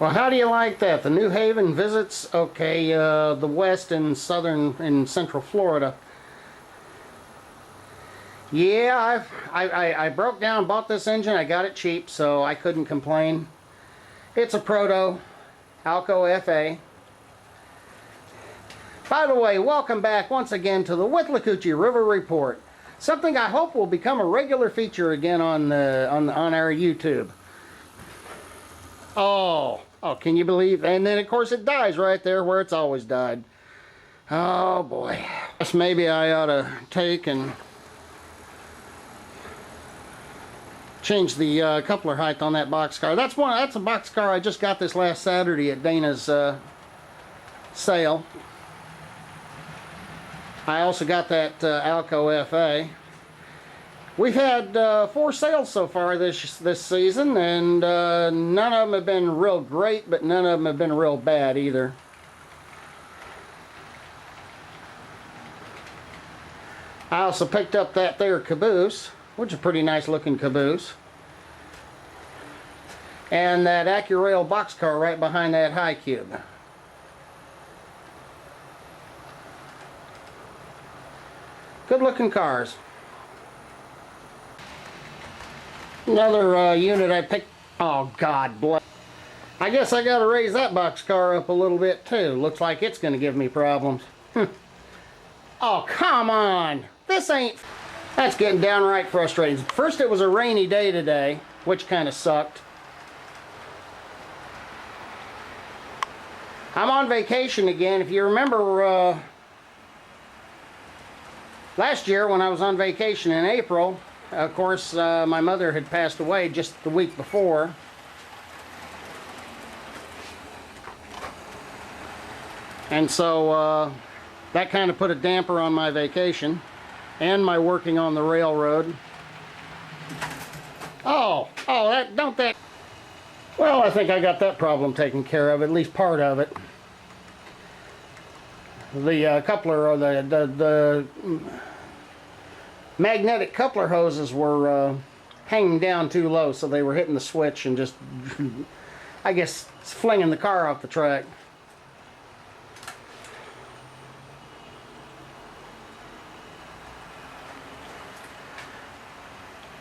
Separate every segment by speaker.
Speaker 1: Well, how do you like that? The New Haven visits, okay, the West and Southern and Central Florida. Yeah, I broke down, bought this engine. I got it cheap, so I couldn't complain. It's a Proto Alco FA. By the way, welcome back once again to the Withlacoochee River Report. Something I hope will become a regular feature again on our YouTube. Oh, can you believe? And then of course it dies right there where it's always died. Oh boy. Guess maybe I ought to take and change the coupler height on that boxcar. That's a boxcar I just got this last Saturday at Dana's sale. I also got that Alco FA. We've had 4 sales so far this season, and none of them have been real great, but none of them have been real bad either. I also picked up that there caboose, which is a pretty nice looking caboose, and that AccuRail boxcar right behind that high cube. Good looking cars. Another unit I picked. Oh God bless. I guess I gotta raise that boxcar up a little bit too. Looks like it's gonna give me problems. Oh come on. This ain't. That's getting downright frustrating. First it was a rainy day today, which kind of sucked. I'm on vacation again. If you remember last year when I was on vacation in April, of course my mother had passed away just the week before. And so that kind of put a damper on my vacation and my working on the railroad. Oh, don't that. Well, I think I got that problem taken care of, at least part of it. The coupler, or the magnetic coupler hoses were hanging down too low, so they were hitting the switch and just, I guess, flinging the car off the track.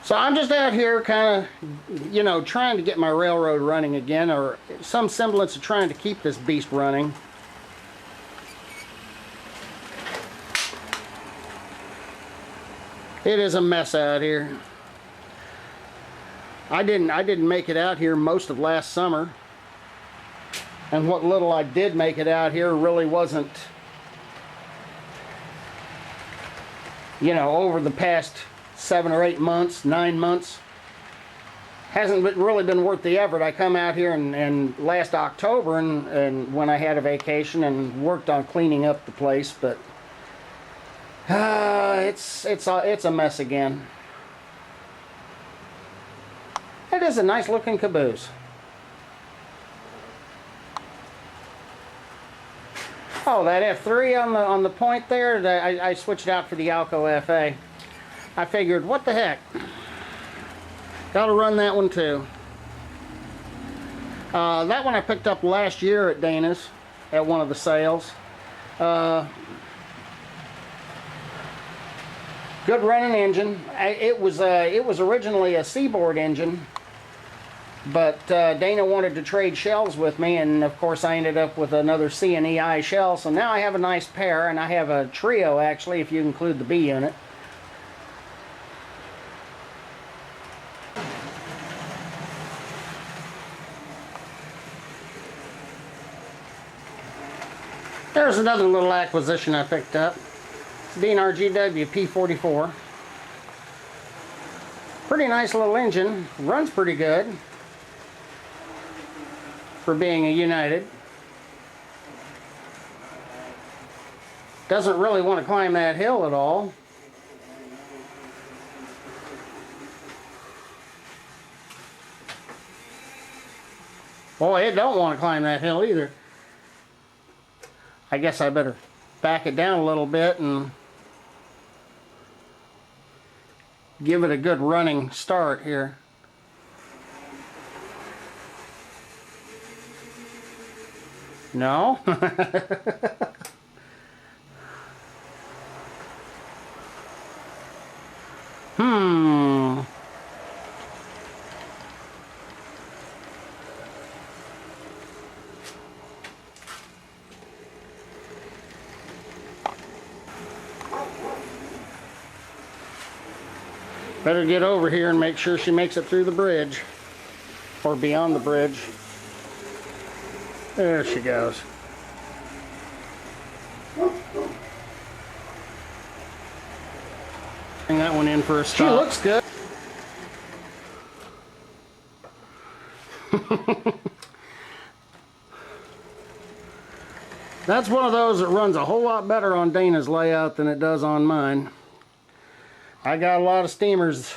Speaker 1: So I'm just out here kind of, you know, trying to get my railroad running again, or some semblance of trying to keep this beast running. It is a mess out here. I didn't make it out here most of last summer, and what little I did make it out here really wasn't, you know, over the past 7 or 8 months, 9 months. Hasn't really been worth the effort. I come out here and last October and when I had a vacation and worked on cleaning up the place, but it's a mess again. It is a nice looking caboose. Oh, that F3 on the point there, I switched out for the Alco FA. I figured, what the heck? Gotta run that one too. That one I picked up last year at Dana's at one of the sales. Good running engine. It was originally a Seaboard engine, but Dana wanted to trade shells with me, and of course I ended up with another C and EI shell. So now I have a nice pair, and I have a trio actually, if you include the B unit. There's another little acquisition I picked up. D&R GW P44. Pretty nice little engine. Runs pretty good for being a United. Doesn't really want to climb that hill at all. Boy, it don't want to climb that hill either. I guess I better back it down a little bit and give it a good running start here. No? Better get over here and make sure she makes it through the bridge. Or beyond the bridge. There she goes. Bring that one in for a stop. She looks good. That's one of those that runs a whole lot better on Dana's layout than it does on mine. I got a lot of steamers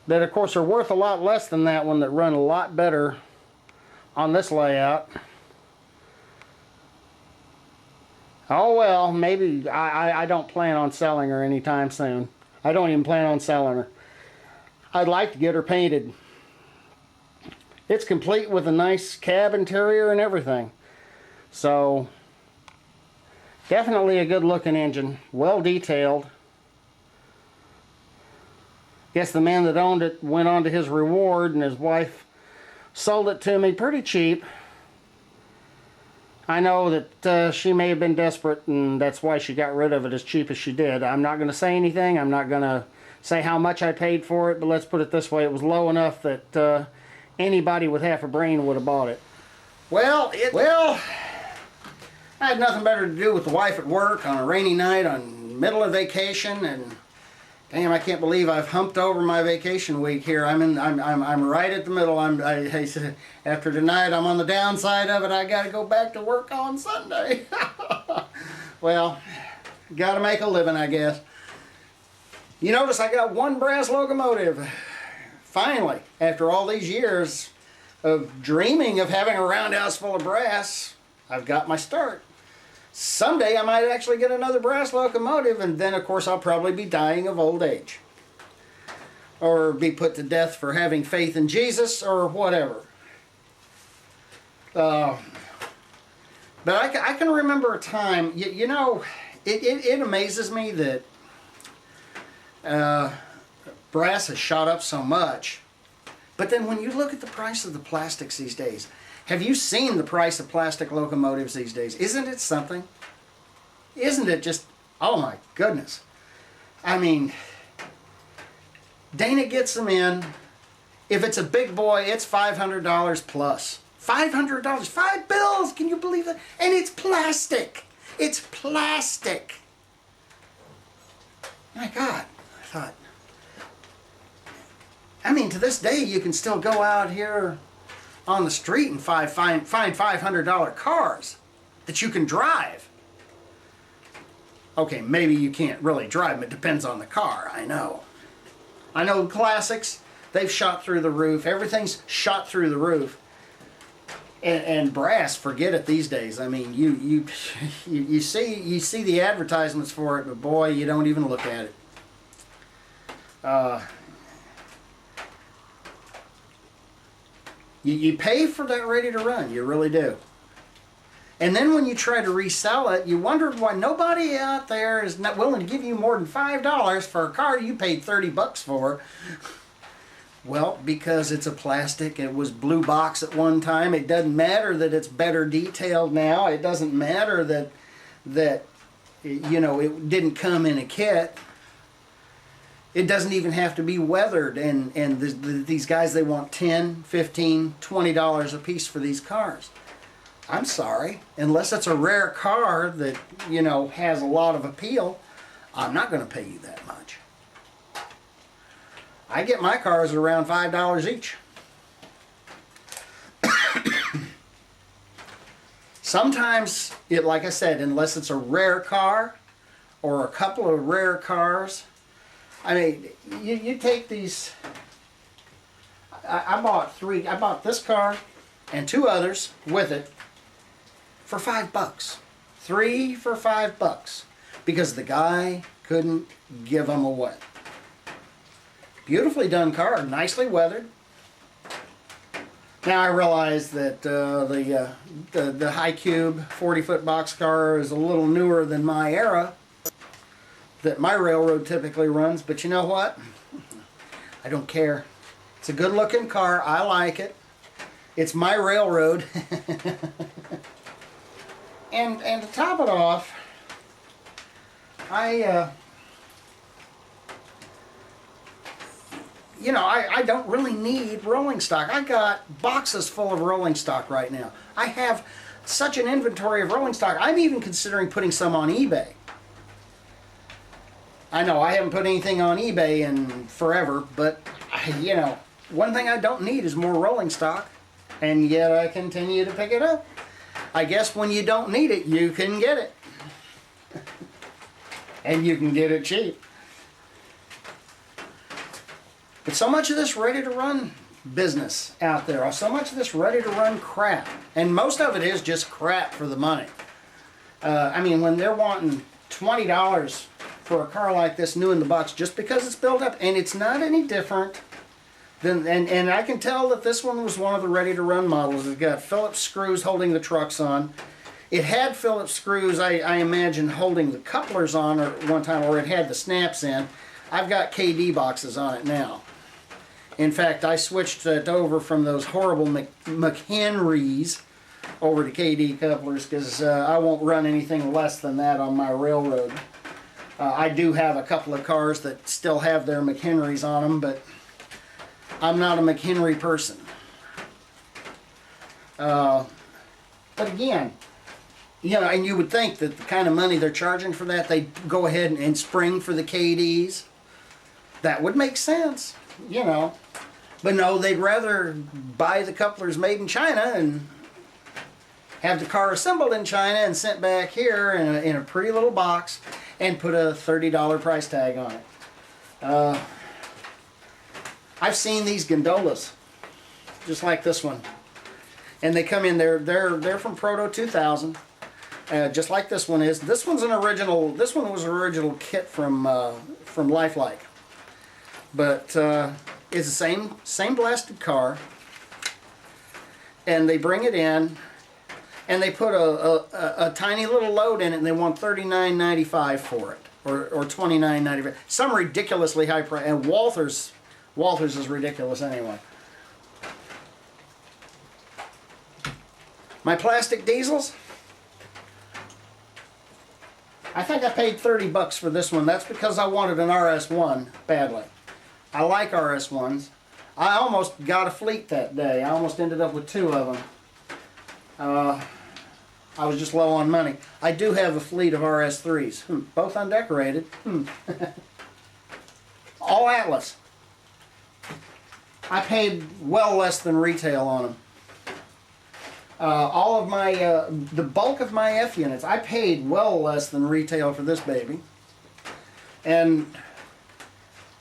Speaker 1: that of course are worth a lot less than that one that run a lot better on this layout. Oh well, maybe I don't plan on selling her anytime soon. I don't even plan on selling her. I'd like to get her painted. It's complete with a nice cab interior and everything. So definitely a good looking engine, well detailed. Guess the man that owned it went on to his reward and his wife sold it to me pretty cheap. I know that she may have been desperate and that's why she got rid of it as cheap as she did. I'm not going to say anything. I'm not going to say how much I paid for it, but let's put it this way. It was low enough that anybody with half a brain would have bought it. Well, I had nothing better to do with the wife at work on a rainy night on middle of vacation, and damn, I can't believe I've humped over my vacation week here. I'm right at the middle. After tonight, I'm on the downside of it. I got to go back to work on Sunday. Well, got to make a living, I guess. You notice I got one brass locomotive. Finally, after all these years of dreaming of having a roundhouse full of brass, I've got my start. Someday I might actually get another brass locomotive, and then of course I'll probably be dying of old age. Or be put to death for having faith in Jesus, or whatever. But I can remember a time, you know, it amazes me that brass has shot up so much. But then when you look at the price of the plastics these days, have you seen the price of plastic locomotives these days? Isn't it something? Isn't it just, oh my goodness. I mean, Dana gets them in. If it's a big boy, it's $500 plus. $500, 5 bills, can you believe that? And it's plastic. It's plastic. My God, I thought. I mean, to this day, you can still go out here on the street and find $500 cars that you can drive. Okay, maybe you can't really drive them. It depends on the car, I know. I know classics, they've shot through the roof. Everything's shot through the roof. And brass, forget it these days. I mean, you see the advertisements for it, but boy, you don't even look at it. You pay for that ready to run, you really do. And then when you try to resell it, you wonder why nobody out there is not willing to give you more than $5 for a car you paid 30 bucks for. Well, because it's a plastic, it was blue box at one time. It doesn't matter that it's better detailed now. It doesn't matter that you know, it didn't come in a kit. It doesn't even have to be weathered, and these guys, they want $10, $15, $20 a piece for these cars. I'm sorry, unless it's a rare car that, you know, has a lot of appeal, I'm not going to pay you that much. I get my cars at around $5 each. Sometimes, like I said, unless it's a rare car or a couple of rare cars, I mean, you take these. I bought three. I bought this car and 2 others with it for $5. 3 for $5 because the guy couldn't give them away. Beautifully done car, nicely weathered. Now I realize that the high cube 40-foot boxcar is a little newer than my era that my railroad typically runs, but you know what? I don't care. It's a good looking car. I like it. It's my railroad. and to top it off, you know, I don't really need rolling stock. I got boxes full of rolling stock right now. I have such an inventory of rolling stock. I'm even considering putting some on eBay. I know I haven't put anything on eBay in forever, but you know, one thing I don't need is more rolling stock, and yet I continue to pick it up. I guess when you don't need it, you can get it. And you can get it cheap. But so much of this ready-to-run business out there, so much of this ready-to-run crap, and most of it is just crap for the money. I mean, when they're wanting $20 for a car like this new in the box just because it's built up, and it's not any different than, and I can tell that this one was one of the ready-to-run models. It's got Phillips screws holding the trucks on. It had Phillips screws, I imagine, holding the couplers on at one time, or it had the snaps in. I've got KD boxes on it now. In fact, I switched it over from those horrible McHenrys over to KD couplers because I won't run anything less than that on my railroad. I do have a couple of cars that still have their McHenrys on them, but I'm not a McHenry person. But again, you know, and you would think that the kind of money they're charging for that, they'd go ahead and spring for the KDs. That would make sense, you know. But no, they'd rather buy the couplers made in China and have the car assembled in China and sent back here in a pretty little box and put a $30 price tag on it. I've seen these gondolas, just like this one. And they come in, they're from Proto 2000. Just like this one is. This one was an original kit from Lifelike. But it's the same blasted car. And they bring it in, and they put a tiny little load in it, and they want $39.95 for it, or $29.95. Some ridiculously high price. And Walther's is ridiculous anyway. My plastic diesels, I think I paid $30 for this one. That's because I wanted an RS1 badly. I like RS1s. I almost got a fleet that day. I almost ended up with 2 of them. I was just low on money. I do have a fleet of RS3s, both undecorated. All Atlas. I paid well less than retail on them. All of my, the bulk of my F units, I paid well less than retail for this baby. And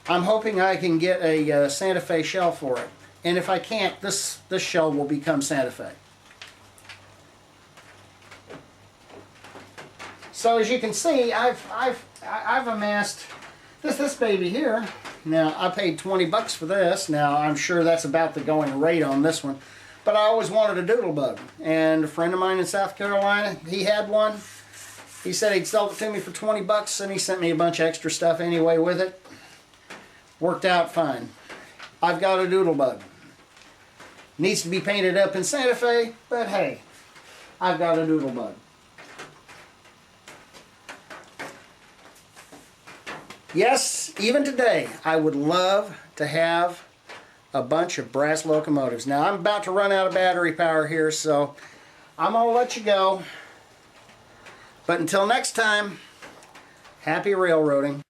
Speaker 1: I'm hoping I can get a Santa Fe shell for it. And if I can't, this shell will become Santa Fe. So as you can see, I've amassed this baby here. Now I paid $20 for this. Now I'm sure that's about the going rate on this one. But I always wanted a doodle bug, and a friend of mine in South Carolina, he had one. He said he'd sell it to me for $20, and he sent me a bunch of extra stuff anyway with it. Worked out fine. I've got a doodle bug. Needs to be painted up in Santa Fe, but hey, I've got a doodle bug. Yes, even today, I would love to have a bunch of brass locomotives. Now, I'm about to run out of battery power here, so I'm going to let you go. But until next time, happy railroading.